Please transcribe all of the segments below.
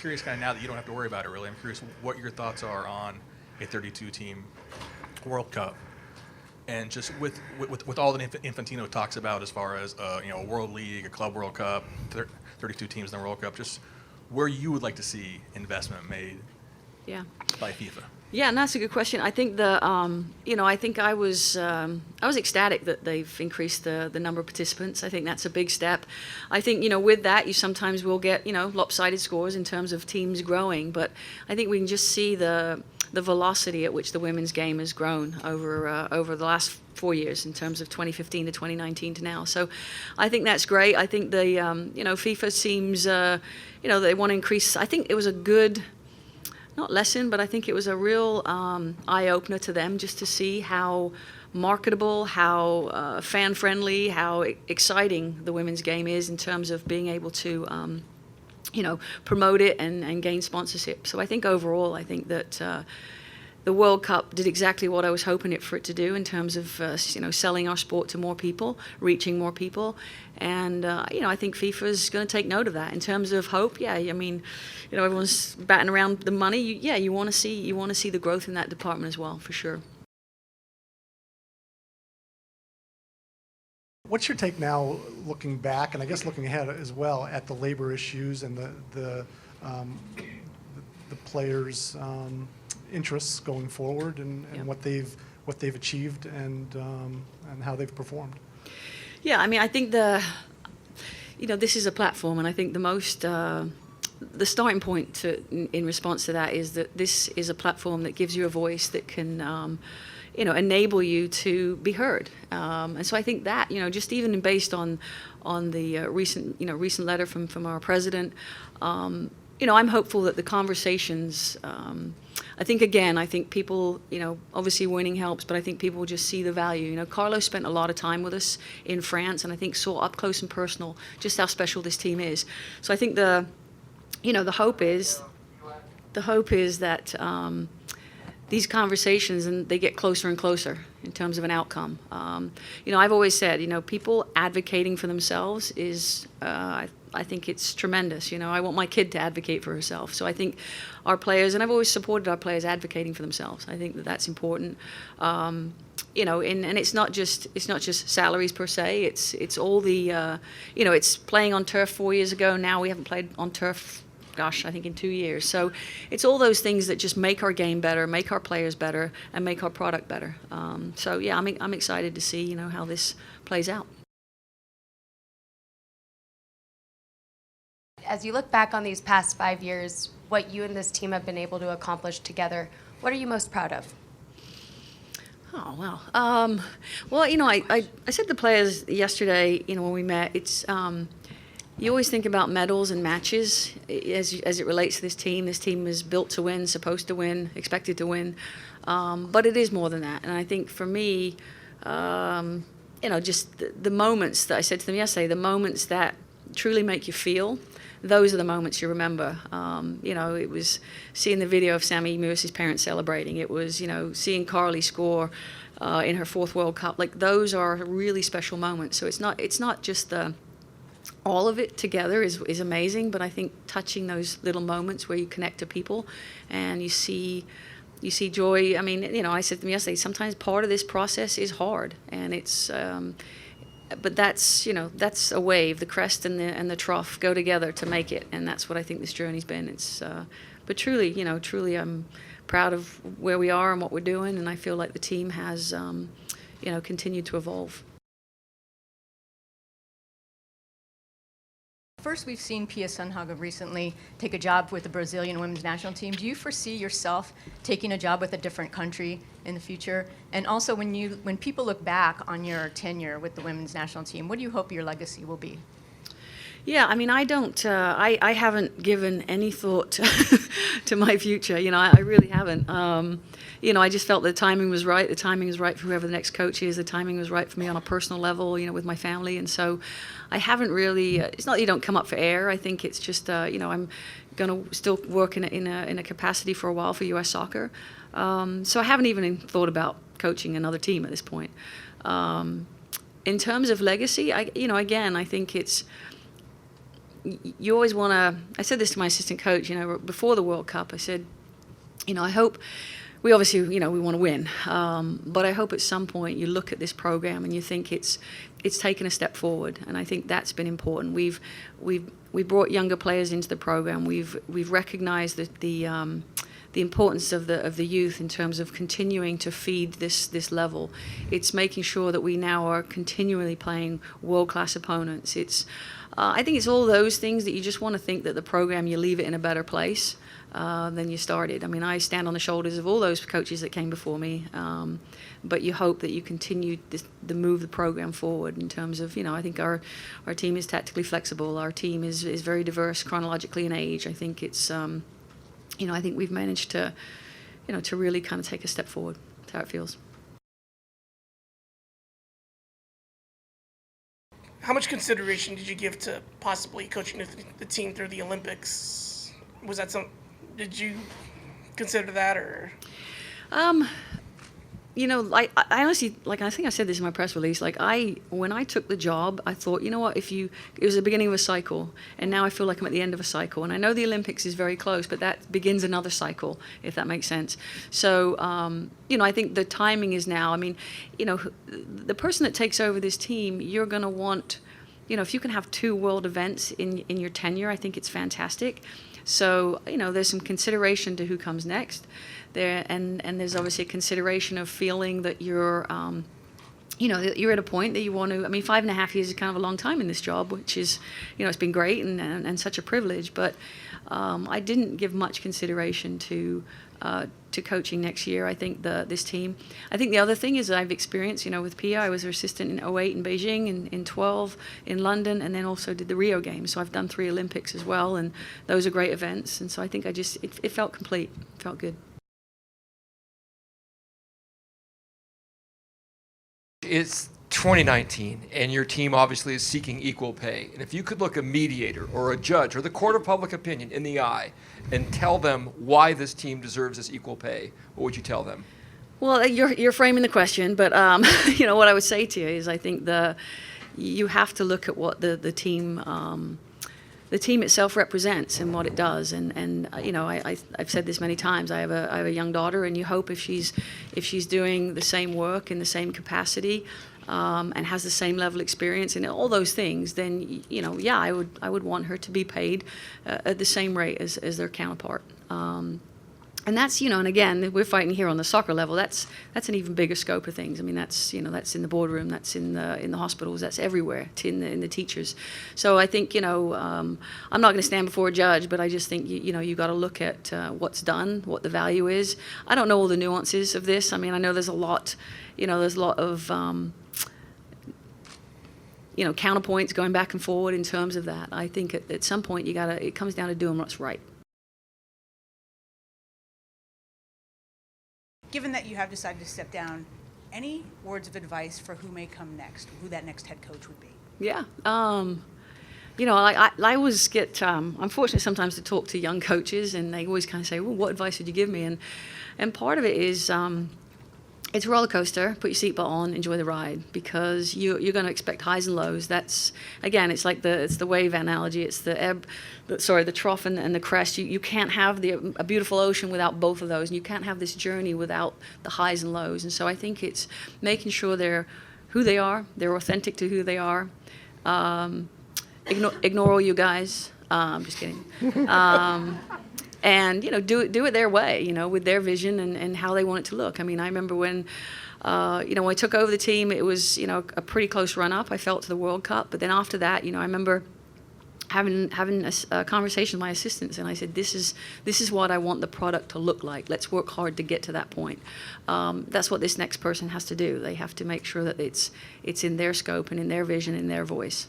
curious, kind of now that you don't have to worry about it really, I'm curious what your thoughts are on a 32-team World Cup, and just with all that Infantino talks about as far as a World League, a Club World Cup, 32 teams in the World Cup, just where you would like to see investment made by FIFA. Yeah, and that's a good question. I think I was ecstatic that they've increased the number of participants. I think that's a big step. I think with that you sometimes will get lopsided scores in terms of teams growing, but I think we can just see the velocity at which the women's game has grown over the last 4 years in terms of 2015 to 2019 to now. So I think that's great. I think the FIFA seems they want to increase. I think it was a good, not lesson, but I think it was a real eye-opener to them just to see how marketable, how fan-friendly, how exciting the women's game is in terms of being able to promote it and gain sponsorship. So I think overall, I think that the World Cup did exactly what I was hoping for it to do in terms of selling our sport to more people, reaching more people, and I think FIFA is going to take note of that. In terms of hope, everyone's batting around the money. You want to see the growth in that department as well, for sure. What's your take now, looking back, and I guess looking ahead as well, at the labor issues and the players' interests going forward, and what they've achieved and how they've performed? Yeah, I mean, I think this is a platform, and I think the starting point in response to that is that this is a platform that gives you a voice that can enable you to be heard. And so I think that, just even based on the recent letter from our president, I'm hopeful that the conversations, I think people, obviously winning helps, but I think people will just see the value. Carlos spent a lot of time with us in France, and I think saw up close and personal just how special this team is. So I think the hope is that these conversations, and they get closer and closer in terms of an outcome. I've always said, people advocating for themselves is, I think it's tremendous. I want my kid to advocate for herself. So I think our players, and I've always supported our players advocating for themselves. I think that that's important. And it's not just salaries per se. It's all the, it's playing on turf 4 years ago. Now we haven't played on turf, I think in 2 years. So it's all those things that just make our game better, make our players better, and make our product better. I'm excited to see, how this plays out. As you look back on these past 5 years, what you and this team have been able to accomplish together, what are you most proud of? Oh, wow. Well, I said to the players yesterday, when we met, it's, you always think about medals and matches as it relates to this team. This team is built to win, supposed to win, expected to win. But it is more than that. And I think for me, just the moments that I said to them yesterday, the moments that truly make you feel, those are the moments you remember. It was seeing the video of Sammy Mewis's parents celebrating. It was, seeing Carly score in her 4th World Cup. Like, those are really special moments. So it's not just all of it together is amazing, but I think touching those little moments where you connect to people and you see joy. I mean, I said to them yesterday, sometimes part of this process is hard, and it's but that's a wave. The crest and the trough go together to make it, and that's what I think this journey's been. It's but truly I'm proud of where we are and what we're doing, and I feel like the team has continued to evolve. First, we've seen Pia Sundhage recently take a job with the Brazilian women's national team. Do you foresee yourself taking a job with a different country in the future? And also, when people look back on your tenure with the women's national team, what do you hope your legacy will be? Yeah, I mean, I don't. I haven't given any thought to my future. I really haven't. I just felt the timing was right. The timing was right for whoever the next coach is. The timing was right for me on a personal level, with my family. And so I haven't really, it's not that you don't come up for air. I think it's just, I'm going to still work in a capacity for a while for U.S. Soccer. So I haven't even thought about coaching another team at this point. In terms of legacy, again, I think it's, you always want to, I said this to my assistant coach, before the World Cup, I said, I hope, we obviously, we want to win, but I hope at some point you look at this program and you think it's taken a step forward, and I think that's been important. We brought younger players into the program. We've recognized the importance of the youth in terms of continuing to feed this level. It's making sure that we now are continually playing world-class opponents. I think it's all those things that you just want to think that the program, you leave it in a better place than you started. I mean, I stand on the shoulders of all those coaches that came before me, but you hope that you continue to move the program forward in terms of, I think our team is tactically flexible. Our team is very diverse chronologically in age. I think it's, I think we've managed to, to really kind of take a step forward. That's how it feels. How much consideration did you give to possibly coaching the team through the Olympics? Was that did you consider that, or? I honestly, I think I said this in my press release, when I took the job, I thought, what, it was the beginning of a cycle, and now I feel like I'm at the end of a cycle. And I know the Olympics is very close, but that begins another cycle, if that makes sense. So, I think the timing is now. I mean, the person that takes over this team, you're going to want, if you can have 2 world events in your tenure, I think it's fantastic. So, there's some consideration to who comes next there, and there's obviously a consideration of feeling that you're, that you're at a point that you want to, 5.5 years is kind of a long time in this job, which is, it's been great and such a privilege, but I didn't give much consideration to coaching next year. I think this team. I think the other thing is that I've experienced, with Pia, I was her assistant in 2008 in Beijing, in 12 in London, and then also did the Rio Games. So I've done 3 Olympics as well, and those are great events. And so I think it felt complete, felt good. It's 2019, and your team obviously is seeking equal pay. And if you could look a mediator or a judge or the court of public opinion in the eye and tell them why this team deserves this equal pay, what would you tell them? Well, you're framing the question, but what I would say to you is I think you have to look at what the team itself represents and what it does. And I've said this many times. I have a young daughter, and you hope if she's doing the same work in the same capacity and has the same level of experience and all those things, then I would want her to be paid at the same rate as their counterpart. And that's, and again, we're fighting here on the soccer level. That's an even bigger scope of things. That's, that's in the boardroom, that's in the hospitals, that's everywhere, in the teachers. So I think, I'm not going to stand before a judge, but I just think, you got to look at what's done, what the value is. I don't know all the nuances of this. I know there's a lot, of, counterpoints going back and forward in terms of that. I think at some point it comes down to doing what's right. Given that you have decided to step down, any words of advice for who may come next, who that next head coach would be? Yeah. I always get, I'm fortunate sometimes to talk to young coaches, and they always kind of say, well, what advice would you give me? And part of it is, it's a roller coaster. Put your seatbelt on, enjoy the ride, because you're going to expect highs and lows. That's, again, it's like it's the wave analogy. It's the the trough and the crest. You can't have a beautiful ocean without both of those, and you can't have this journey without the highs and lows. And so I think it's making sure they're who they are, they're authentic to who they are. Ignore all you guys. I'm just kidding. And do it their way, with their vision and how they want it to look. I remember when when I took over the team, it was a pretty close run up, I felt, to the World Cup. But then after that, I remember having a conversation with my assistants, and I said, this is what I want the product to look like. Let's work hard to get to that point. That's what this next person has to do. They have to make sure that it's in their scope and in their vision and their voice.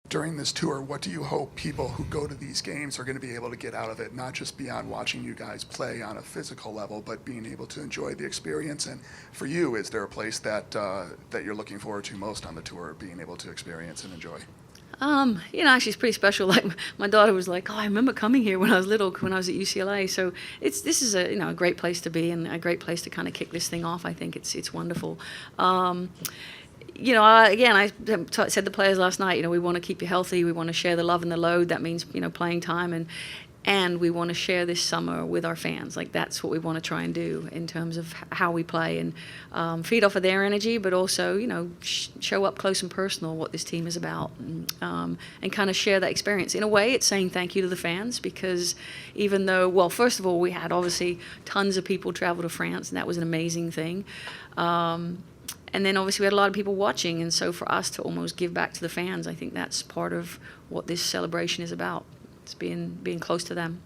During this tour, what do you hope people who go to these games are going to be able to get out of it, not just beyond watching you guys play on a physical level, but being able to enjoy the experience? And for you, is there a place that you're looking forward to most on the tour, being able to experience and enjoy? Actually, it's pretty special. Like, my daughter was like, "Oh, I remember coming here when I was little, when I was at UCLA." So this is a great place to be and a great place to kind of kick this thing off. I think it's wonderful. again, I said to the players last night, we want to keep you healthy. We want to share the love and the load. That means, playing time. And we want to share this summer with our fans. Like, that's what we want to try and do in terms of how we play and feed off of their energy, but also, show up close and personal what this team is about and kind of share that experience. In a way, it's saying thank you to the fans because even though, well, first of all, we had obviously tons of people travel to France, and that was an amazing thing. And then obviously we had a lot of people watching, and so for us to almost give back to the fans, I think that's part of what this celebration is about. It's being close to them.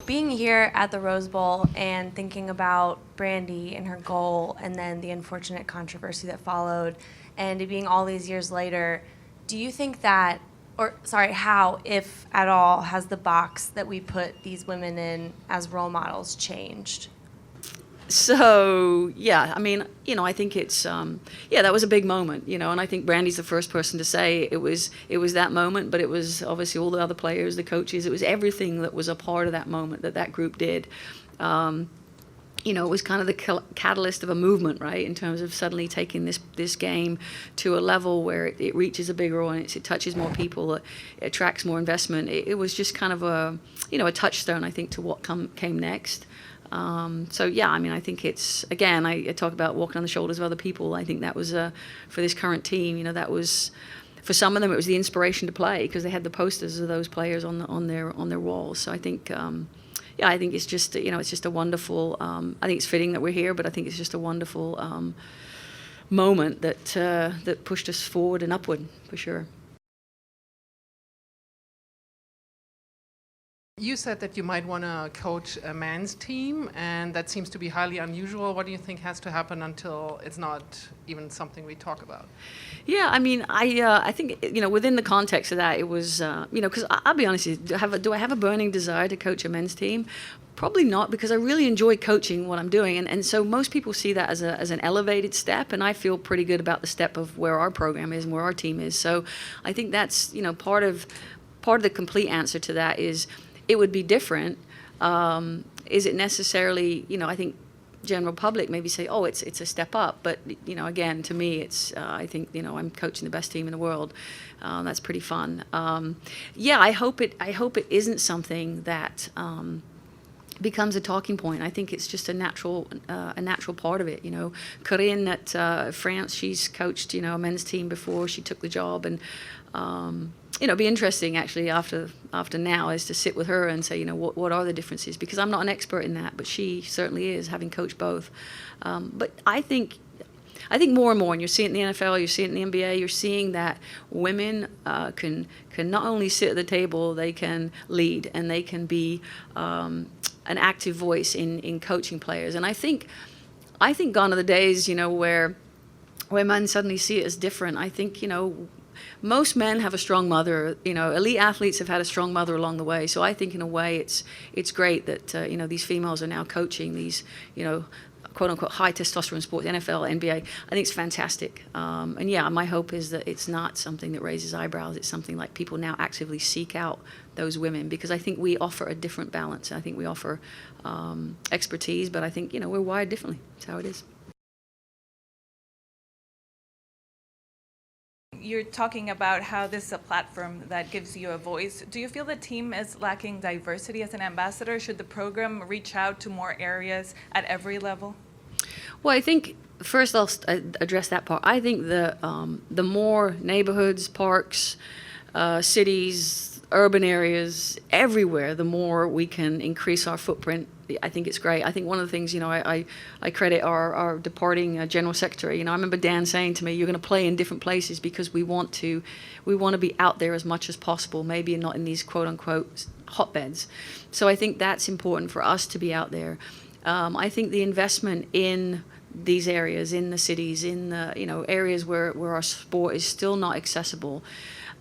Being here at the Rose Bowl and thinking about Brandy and her goal and then the unfortunate controversy that followed, and it being all these years later, do you think that, how, if at all, has the box that we put these women in as role models changed? So, yeah, I mean, I think it's, that was a big moment, and I think Brandy's the first person to say it was that moment, but it was obviously all the other players, the coaches, it was everything that was a part of that moment that group did. It was kind of the catalyst of a movement, right, in terms of suddenly taking this game to a level where it reaches a bigger audience, it touches more people, it attracts more investment. It was just kind of a touchstone, I think, to what came next. I think it's, again, I talk about walking on the shoulders of other people. I think that was, for this current team, that was, for some of them, it was the inspiration to play because they had the posters of those players on their walls. So I think, I think it's just, it's just a wonderful, I think it's fitting that we're here, but I think it's just a wonderful moment that pushed us forward and upward, for sure. You said that you might want to coach a men's team, and that seems to be highly unusual. What do you think has to happen until it's not even something we talk about? Yeah, I mean, I think, within the context of that, it was, because I'll be honest with you, do I have a burning desire to coach a men's team? Probably not, because I really enjoy coaching what I'm doing. And so most people see that as an elevated step, and I feel pretty good about the step of where our program is and where our team is. So I think that's, part of the complete answer to that is, it would be different. Is it necessarily, I think general public maybe say, oh, it's a step up. But, again, to me, it's, I think, I'm coaching the best team in the world. That's pretty fun. I hope it isn't something that becomes a talking point. I think it's just a natural part of it. Corinne at France, she's coached, a men's team before she took the job, and it'd be interesting actually after now is to sit with her and say, what are the differences? Because I'm not an expert in that, but she certainly is, having coached both. But I think more and more, and you're seeing it in the NFL, you're seeing it in the NBA, you're seeing that women can not only sit at the table, they can lead and they can be an active voice in coaching players. And I think gone are the days, where men suddenly see it as different. I think, most men have a strong mother. Elite athletes have had a strong mother along the way. So I think in a way it's great that these females are now coaching these quote unquote high testosterone sports, NFL, NBA. I think it's fantastic. And my hope is that it's not something that raises eyebrows. It's something like people now actively seek out those women, because I think we offer a different balance. I think we offer expertise, but I think we're wired differently. That's how it is. You're talking about how this is a platform that gives you a voice. Do you feel the team is lacking diversity as an ambassador? Should the program reach out to more areas at every level? Well, I think first I'll address that part. I think the more neighborhoods, parks, cities, urban areas, everywhere, the more we can increase our footprint. I think it's great. I think one of the things, I credit our departing General Secretary. I remember Dan saying to me, you're going to play in different places because we want to be out there as much as possible, maybe not in these quote unquote hotbeds. So I think that's important for us to be out there. I think the investment in these areas, in the cities, in the areas where our sport is still not accessible.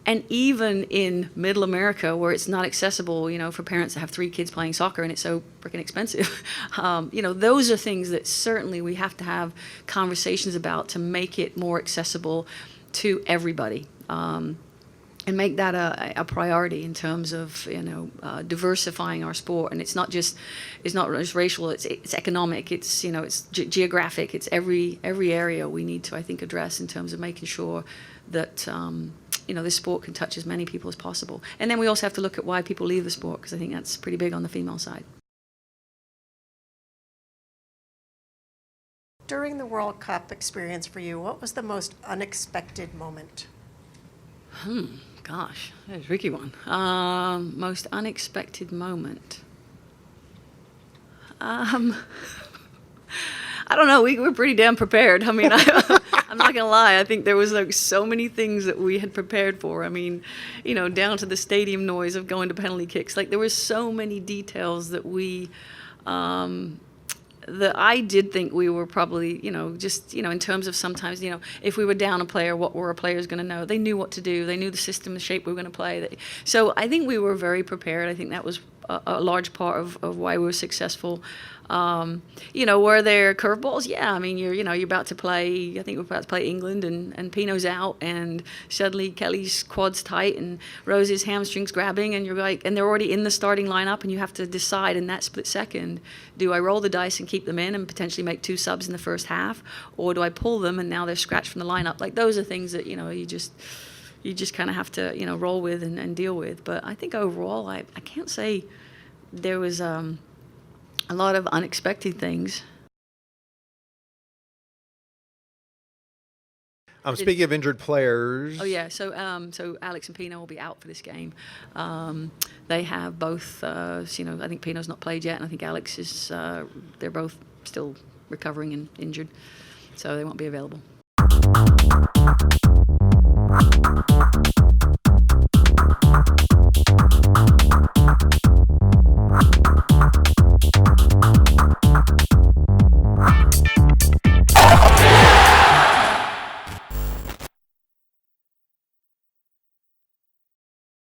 And even in middle America, where it's not accessible, for parents to have 3 kids playing soccer and it's so freaking expensive, those are things that certainly we have to have conversations about to make it more accessible to everybody. make that a priority in terms of diversifying our sport. And it's not just racial, it's economic, it's it's geographic, it's every area we need to, I think, address in terms of making sure that this sport can touch as many people as possible. And then we also have to look at why people leave the sport, because I think that's pretty big on the female side. During the World Cup experience for you, what was the most unexpected moment? Gosh, that's a tricky one. Most unexpected moment. I don't know. We were pretty damn prepared. I mean, I'm not gonna lie. I think there was so many things that we had prepared for. I mean, down to the stadium noise of going to penalty kicks. Like, there were so many details that that I did think we were probably, just, in terms of sometimes, if we were down a player, what were our players going to know? They knew what to do. They knew the system, the shape we were going to play. So I think we were very prepared. I think that was a large part of why we were successful. Were there curveballs? Yeah, I mean, you're about to play, I think we're about to play England, and Pino's out, and suddenly Kelly's quad's tight, and Rose's hamstring's grabbing, and you're like, and they're already in the starting lineup, and you have to decide in that split second, do I roll the dice and keep them in and potentially make 2 subs in the first half, or do I pull them and now they're scratched from the lineup? Like, those are things that, you just kind of have to, roll with and deal with. But I think overall, I can't say there was a lot of unexpected things. Speaking of injured players. Oh yeah, so Alex and Pino will be out for this game. They have both, I think Pino's not played yet, and I think Alex is. They're both still recovering and injured, so they won't be available.